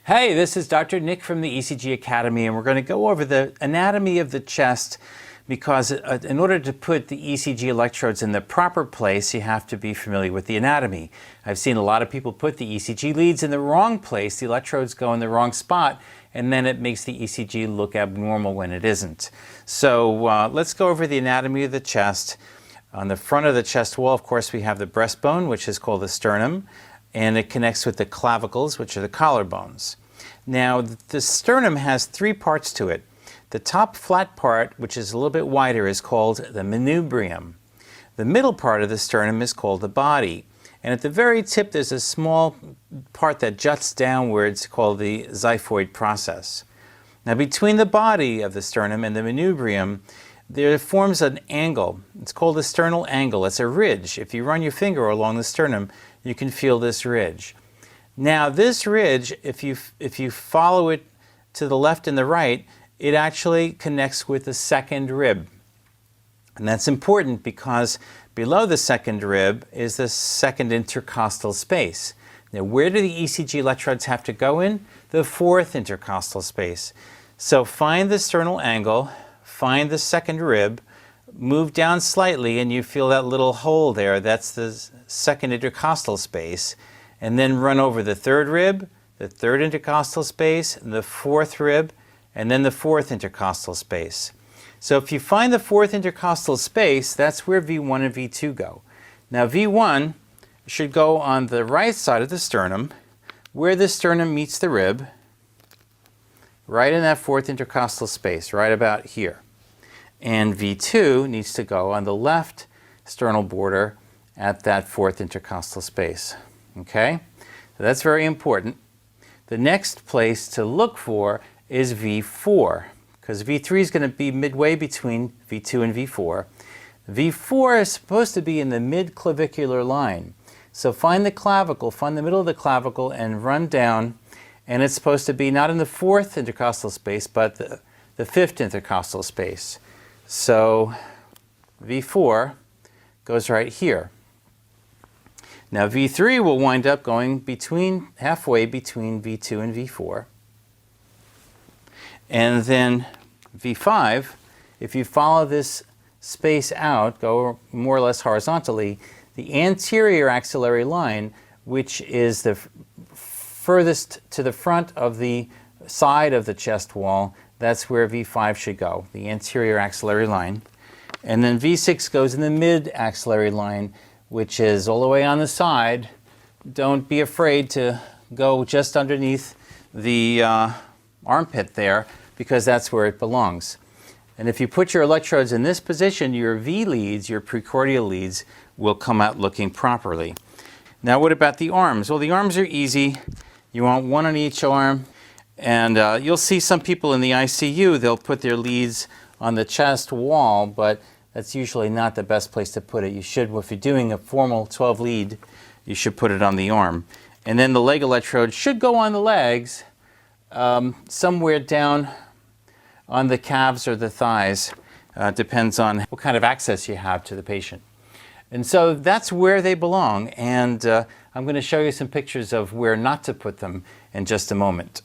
Hey, this is Dr. Nick from the ECG Academy, and we're going to go over the anatomy of the chest because in order to put the ECG electrodes in the proper place, you have to be familiar with the anatomy. I've seen a lot of people put the ECG leads in the wrong place, the electrodes go in the wrong spot, and then it makes the ECG look abnormal when it isn't. So let's go over the anatomy of the chest. On the front of the chest wall, of course, we have the breastbone, which is called the sternum, and it connects with the clavicles, which are the collarbones. Now, the sternum has three parts to it. The top flat part, which is a little bit wider, is called the manubrium. The middle part of the sternum is called the body. And at the very tip, there's a small part that juts downwards called the xiphoid process. Now, between the body of the sternum and the manubrium, there forms an angle. It's called the sternal angle. It's a ridge. If you run your finger along the sternum, you can feel this ridge. Now, this ridge, if you follow it to the left and the right, it actually connects with the second rib. And that's important because below the second rib is the second intercostal space. Now, where do the ECG electrodes have to go in? The fourth intercostal space. So find the sternal angle, find the second rib, move down slightly, and you feel that little hole there. That's the second intercostal space. And then run over the third rib, the third intercostal space, the fourth rib, and then the fourth intercostal space. So if you find the fourth intercostal space, that's where V1 and V2 go. Now V1 should go on the right side of the sternum, where the sternum meets the rib, right in that fourth intercostal space, right about here. And V2 needs to go on the left sternal border at that fourth intercostal space. Okay? So that's very important. The next place to look for is V4, because V3 is going to be midway between V2 and V4. V4 is supposed to be in the mid-clavicular line. So find the clavicle, find the middle of the clavicle, and run down. And it's supposed to be not in the fourth intercostal space, but the fifth intercostal space. So V4 goes right here. Now V3 will wind up going halfway between V2 and V4. And then V5, if you follow this space out, go more or less horizontally, the anterior axillary line, which is the furthest to the front of the side of the chest wall, that's where V5 should go, the anterior axillary line. And then V6 goes in the mid-axillary line, which is all the way on the side. Don't be afraid to go just underneath the armpit there, because that's where it belongs. And if you put your electrodes in this position, your V leads, your precordial leads, will come out looking properly. Now, what about the arms? Well, the arms are easy. You want one on each arm. And you'll see some people in the ICU, they'll put their leads on the chest wall, but that's usually not the best place to put it. You should, if you're doing a formal 12 lead, you should put it on the arm. And then the leg electrode should go on the legs, somewhere down on the calves or the thighs. Depends on what kind of access you have to the patient. And so that's where they belong. And I'm going to show you some pictures of where not to put them in just a moment.